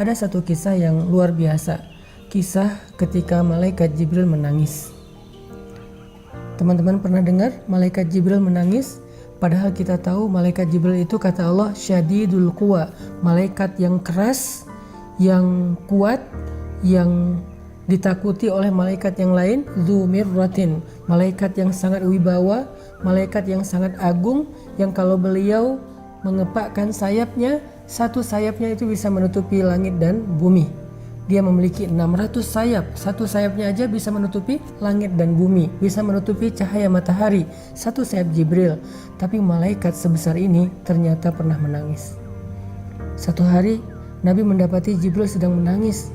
ada satu kisah yang luar biasa. Kisah ketika malaikat Jibril menangis. Teman-teman pernah dengar malaikat Jibril menangis? Padahal kita tahu malaikat Jibril itu kata Allah syadidul quwa, malaikat yang keras, yang kuat, yang ditakuti oleh malaikat yang lain, dzu mirratin, malaikat yang sangat wibawa, malaikat yang sangat agung, yang kalau beliau mengepakkan sayapnya, satu sayapnya itu bisa menutupi langit dan bumi. Dia memiliki 600 sayap, satu sayapnya aja bisa menutupi langit dan bumi, bisa menutupi cahaya matahari, satu sayap Jibril. Tapi malaikat sebesar ini ternyata pernah menangis. Satu hari Nabi mendapati Jibril sedang menangis,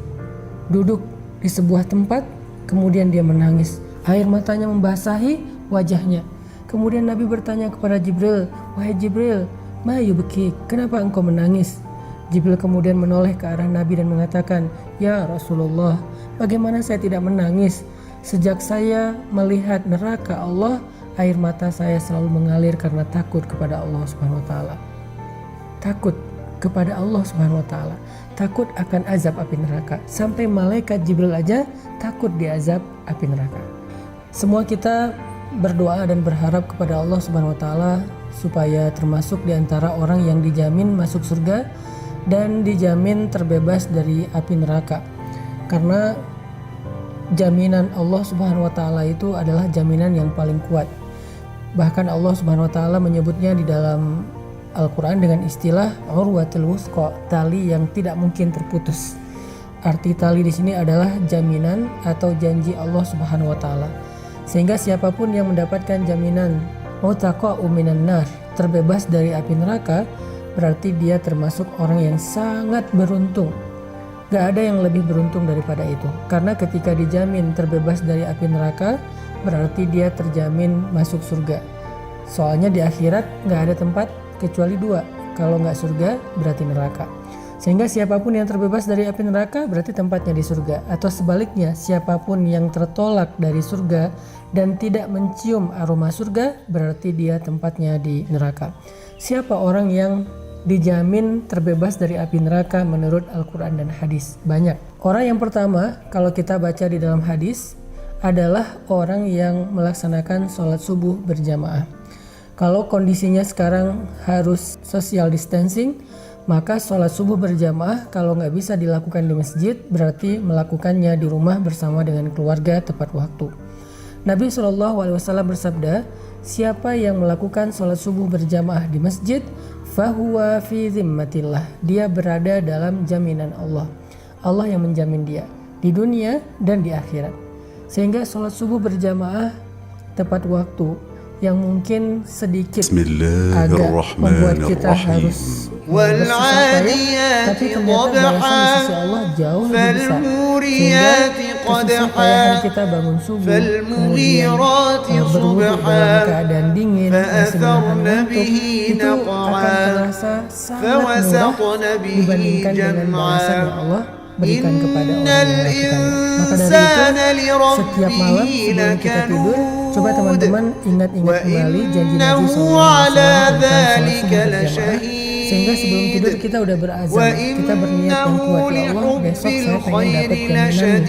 duduk di sebuah tempat, kemudian dia menangis. Air matanya membasahi wajahnya. Kemudian Nabi bertanya kepada Jibril, "Wahai Jibril, ma yubki, kenapa engkau menangis?" Jibril kemudian menoleh ke arah Nabi dan mengatakan, "Ya Rasulullah, bagaimana saya tidak menangis? Sejak saya melihat neraka Allah, air mata saya selalu mengalir karena takut kepada Allah Subhanahu wa taala." Takut kepada Allah Subhanahu wa taala, takut akan azab api neraka. Sampai malaikat Jibril aja takut diazab api neraka. Semua kita berdoa dan berharap kepada Allah Subhanahu wa taala supaya termasuk di antara orang yang dijamin masuk surga dan dijamin terbebas dari api neraka. Karena jaminan Allah Subhanahu wa taala itu adalah jaminan yang paling kuat. Bahkan Allah Subhanahu wa taala menyebutnya di dalam Al-Qur'an dengan istilah urwatul wuthqa, tali yang tidak mungkin terputus. Arti tali di sini adalah jaminan atau janji Allah Subhanahu wa taala. Sehingga siapapun yang mendapatkan jaminan utaqa'u minan nar, terbebas dari api neraka, berarti dia termasuk orang yang sangat beruntung. Gak ada yang lebih beruntung daripada itu. Karena ketika dijamin terbebas dari api neraka, berarti dia terjamin masuk surga. Soalnya di akhirat gak ada tempat kecuali dua. Kalau gak surga, berarti neraka. Sehingga siapapun yang terbebas dari api neraka, berarti tempatnya di surga. Atau sebaliknya, siapapun yang tertolak dari surga dan tidak mencium aroma surga, berarti dia tempatnya di neraka. Siapa orang yang dijamin terbebas dari api neraka menurut Al-Quran dan hadis? Banyak. Orang yang pertama, kalau kita baca di dalam hadis, adalah orang yang melaksanakan sholat subuh berjamaah. Kalau kondisinya sekarang harus social distancing, maka sholat subuh berjamaah kalau nggak bisa dilakukan di masjid, berarti melakukannya di rumah bersama dengan keluarga tepat waktu. Nabi SAW bersabda, siapa yang melakukan sholat subuh berjamaah di masjid, fahuwa fi zimmatillah, dia berada dalam jaminan Allah. Allah yang menjamin dia di dunia dan di akhirat. Sehingga sholat subuh berjamaah tepat waktu yang mungkin sedikit agak membuat kita harus bersusah payah, tapi ternyata balasan di sisi Allah jauh lebih besar. Sehingga kesusah payahan kita bangun subuh, kemudian berwudu dalam keadaan dingin, masih menahan ngantuk, itu akan terasa sangat murah dibandingkan dengan balasan yang Allah berikan kepada orang yang melakukannya. Maka dari itu, setiap malam sebelum kita tidur, coba teman-teman ingat-ingat kembali janji Nabi SAW tentang sholat subuh berjamaah. Sehingga sebelum tidur kita udah berazam, kita berniat yang kuat, ya Allah besok saya pengen dapat jaminan.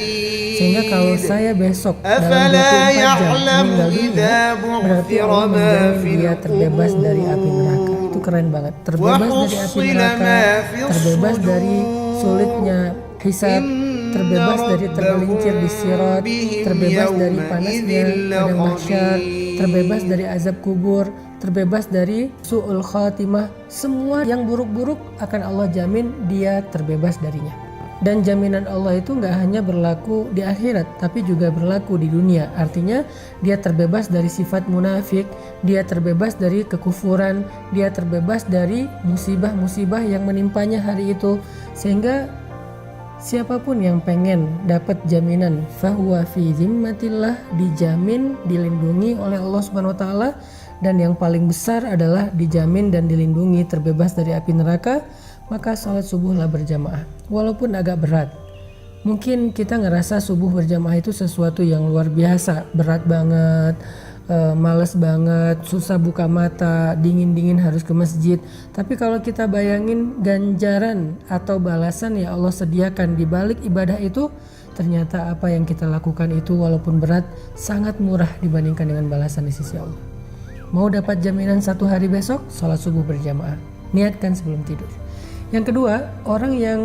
Sehingga kalau saya besok dalam 24 jam meninggal dunia, berarti Allah menjamin dia terbebas dari api neraka. Itu keren banget. Terbebas dari api neraka, terbebas dari sulitnya hisab, terbebas dari tergelincir di sirat, terbebas dari panasnya padang mahsyar, terbebas dari azab kubur, terbebas dari su'ul khatimah. Semua yang buruk-buruk akan Allah jamin dia terbebas darinya. Dan jaminan Allah itu gak hanya berlaku di akhirat, tapi juga berlaku di dunia. Artinya dia terbebas dari sifat munafik, dia terbebas dari kekufuran, dia terbebas dari musibah-musibah yang menimpanya hari itu. Sehingga siapapun yang pengen dapat jaminan fahuwa fi zimmatillah, dijamin, dilindungi oleh Allah Subhanahu wa taala, dan yang paling besar adalah dijamin dan dilindungi terbebas dari api neraka, maka sholat subuhlah berjamaah. Walaupun agak berat, mungkin kita ngerasa subuh berjamaah itu sesuatu yang luar biasa, berat banget, males banget, susah buka mata, dingin-dingin harus ke masjid. Tapi kalau kita bayangin ganjaran atau balasan ya Allah sediakan di balik ibadah itu, ternyata apa yang kita lakukan itu walaupun berat sangat murah dibandingkan dengan balasan di sisi Allah. Mau dapat jaminan 1 hari besok, sholat subuh berjamaah. Niatkan sebelum tidur. Yang kedua, orang yang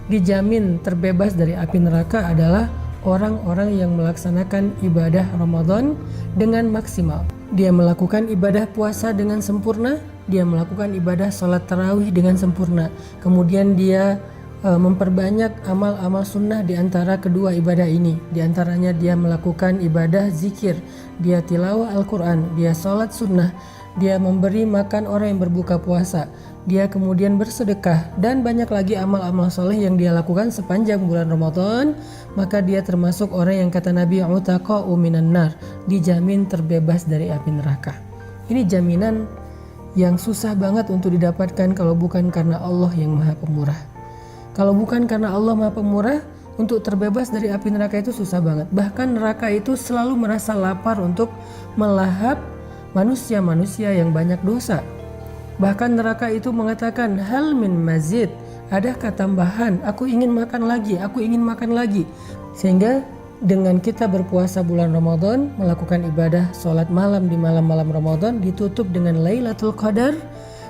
dijamin terbebas dari api neraka adalah orang-orang yang melaksanakan ibadah Ramadan dengan maksimal. Dia melakukan ibadah puasa dengan sempurna, dia melakukan ibadah sholat tarawih dengan sempurna. Kemudian dia memperbanyak amal-amal sunnah di antara kedua ibadah ini. Di antaranya dia melakukan ibadah zikir, dia tilawah Al-Quran, dia sholat sunnah, dia memberi makan orang yang berbuka puasa, dia kemudian bersedekah, dan banyak lagi amal-amal soleh yang dia lakukan sepanjang bulan Ramadan. Maka dia termasuk orang yang kata Nabi utaqa'u minan nar, dijamin terbebas dari api neraka. Ini jaminan yang susah banget untuk didapatkan kalau bukan karena Allah yang maha pemurah. Kalau bukan karena Allah maha pemurah, untuk terbebas dari api neraka itu susah banget. Bahkan neraka itu selalu merasa lapar untuk melahap manusia-manusia yang banyak dosa. Bahkan neraka itu mengatakan, hal min mazid, adakah tambahan? Aku ingin makan lagi, aku ingin makan lagi. Sehingga dengan kita berpuasa bulan Ramadan, melakukan ibadah sholat malam di malam-malam Ramadan, ditutup dengan Lailatul Qadar,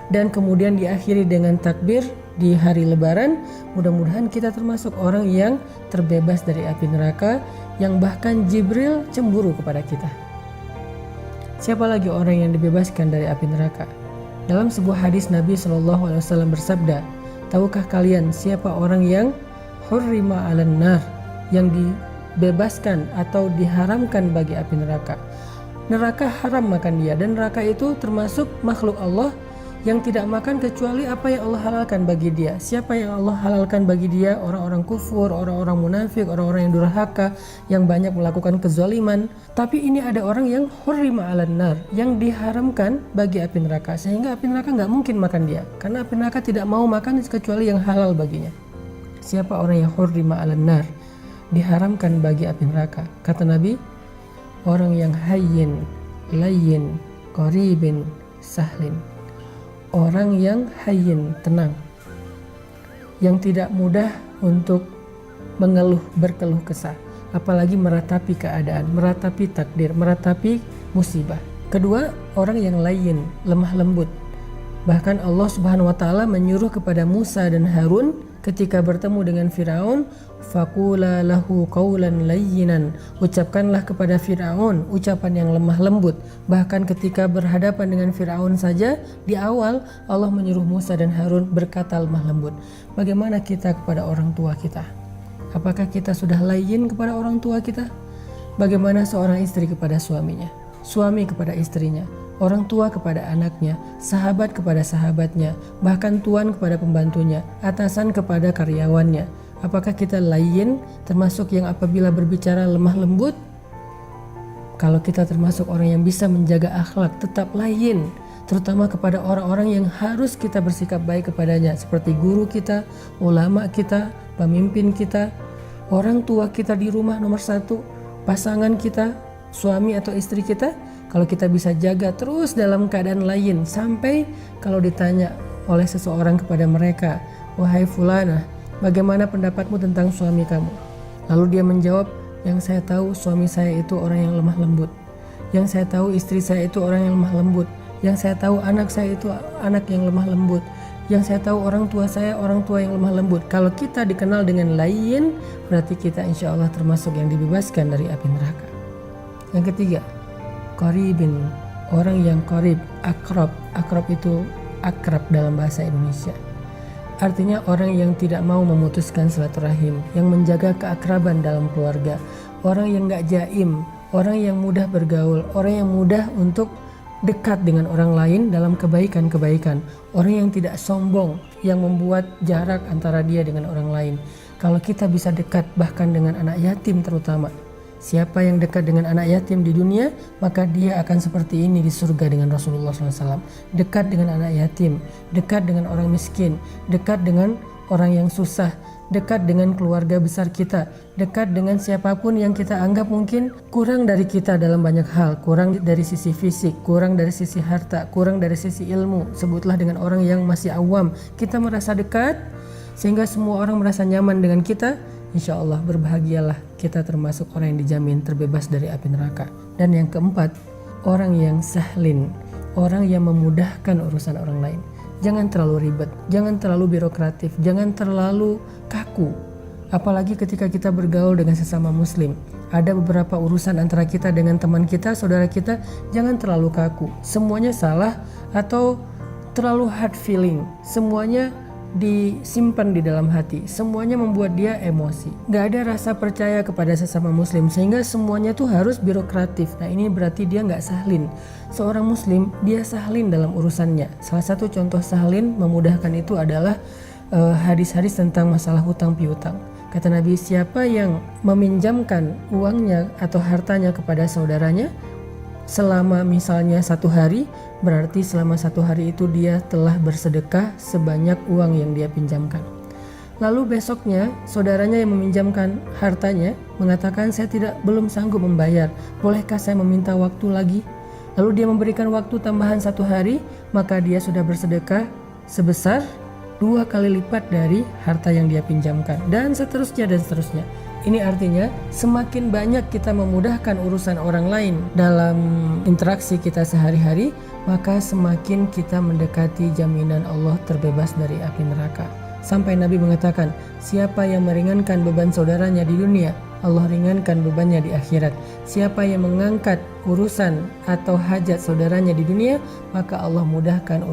dan kemudian diakhiri dengan takbir di hari Lebaran. Mudah-mudahan kita termasuk orang yang terbebas dari api neraka, yang bahkan Jibril cemburu kepada kita. Siapa lagi orang yang dibebaskan dari api neraka? Dalam sebuah hadis Nabi SAW bersabda, tahukah kalian siapa orang yang hurrima 'alan nar, yang dibebaskan atau diharamkan bagi api neraka? Neraka haram makan dia, dan neraka itu termasuk makhluk Allah yang tidak makan kecuali apa yang Allah halalkan bagi dia. Siapa yang Allah halalkan bagi dia? Orang-orang kufur, orang-orang munafik, orang-orang yang durhaka, yang banyak melakukan kezaliman. Tapi ini ada orang yang hurrima 'alan nar, yang diharamkan bagi api neraka, sehingga api neraka nggak mungkin makan dia, karena api neraka tidak mau makan kecuali yang halal baginya. Siapa orang yang hurrima 'alan nar, diharamkan bagi api neraka? Kata Nabi, orang yang hayyin, layyin, qaribin, sahlin. Orang yang hayyin, tenang, yang tidak mudah untuk berkeluh kesah, apalagi meratapi keadaan, meratapi takdir, meratapi musibah. Kedua, orang yang layyin, lemah lembut. Bahkan Allah Subhanahu wa taala menyuruh kepada Musa dan Harun ketika bertemu dengan Firaun, faqula lahu qawlan layyinan, ucapkanlah kepada Firaun ucapan yang lemah lembut. Bahkan ketika berhadapan dengan Firaun saja, di awal Allah menyuruh Musa dan Harun berkata lemah lembut. Bagaimana kita kepada orang tua kita? Apakah kita sudah layyin kepada orang tua kita? Bagaimana seorang istri kepada suaminya, suami kepada istrinya, orang tua kepada anaknya, sahabat kepada sahabatnya, bahkan tuan kepada pembantunya, atasan kepada karyawannya? Apakah kita layyin, termasuk yang apabila berbicara lemah lembut? Kalau kita termasuk orang yang bisa menjaga akhlak, tetap layyin, terutama kepada orang-orang yang harus kita bersikap baik kepadanya, seperti guru kita, ulama kita, pemimpin kita, orang tua kita di rumah nomor 1, pasangan kita, suami atau istri kita. Kalau kita bisa jaga terus dalam keadaan layyin, sampai kalau ditanya oleh seseorang kepada mereka, wahai fulana, bagaimana pendapatmu tentang suami kamu? Lalu dia menjawab, yang saya tahu suami saya itu orang yang lemah lembut, yang saya tahu istri saya itu orang yang lemah lembut, yang saya tahu anak saya itu anak yang lemah lembut, yang saya tahu orang tua saya orang tua yang lemah lembut. Kalau kita dikenal dengan layyin, berarti kita insya Allah termasuk yang dibebaskan dari api neraka. Yang ketiga, qaribin, orang yang qarib, akrab. Akrab itu akrab dalam bahasa Indonesia. Artinya orang yang tidak mau memutuskan silaturahim, yang menjaga keakraban dalam keluarga, orang yang gak jaim, orang yang mudah bergaul, orang yang mudah untuk dekat dengan orang lain dalam kebaikan-kebaikan, orang yang tidak sombong, yang membuat jarak antara dia dengan orang lain. Kalau kita bisa dekat bahkan dengan anak yatim terutama, siapa yang dekat dengan anak yatim di dunia, maka dia akan seperti ini di surga dengan Rasulullah SAW. Dekat dengan anak yatim, dekat dengan orang miskin, dekat dengan orang yang susah, dekat dengan keluarga besar kita, dekat dengan siapapun yang kita anggap mungkin kurang dari kita dalam banyak hal, kurang dari sisi fisik, kurang dari sisi harta, kurang dari sisi ilmu. Sebutlah dengan orang yang masih awam, kita merasa dekat sehingga semua orang merasa nyaman dengan kita. Insya Allah berbahagialah, kita termasuk orang yang dijamin terbebas dari api neraka. Dan yang keempat, orang yang sahlin, orang yang memudahkan urusan orang lain. Jangan terlalu ribet, jangan terlalu birokratif, jangan terlalu kaku. Apalagi ketika kita bergaul dengan sesama muslim. Ada beberapa urusan antara kita dengan teman kita, saudara kita, jangan terlalu kaku. Semuanya salah atau terlalu hard feeling. Semuanya disimpan di dalam hati, semuanya membuat dia emosi, gak ada rasa percaya kepada sesama muslim, sehingga semuanya tuh harus birokratif. Nah ini berarti dia gak sahlin. Seorang muslim dia sahlin dalam urusannya. Salah satu contoh sahlin memudahkan itu adalah hadis-hadis tentang masalah hutang piutang. Kata Nabi, siapa yang meminjamkan uangnya atau hartanya kepada saudaranya selama misalnya 1 hari, berarti selama 1 hari itu dia telah bersedekah sebanyak uang yang dia pinjamkan. Lalu besoknya saudaranya yang meminjamkan hartanya mengatakan, saya belum sanggup membayar, bolehkah saya meminta waktu lagi? Lalu dia memberikan waktu tambahan 1 hari, maka dia sudah bersedekah sebesar 2 kali lipat dari harta yang dia pinjamkan, dan seterusnya dan seterusnya. Ini artinya semakin banyak kita memudahkan urusan orang lain dalam interaksi kita sehari-hari, maka semakin kita mendekati jaminan Allah terbebas dari api neraka. Sampai Nabi mengatakan, siapa yang meringankan beban saudaranya di dunia, Allah ringankan bebannya di akhirat. Siapa yang mengangkat urusan atau hajat saudaranya di dunia, maka Allah mudahkan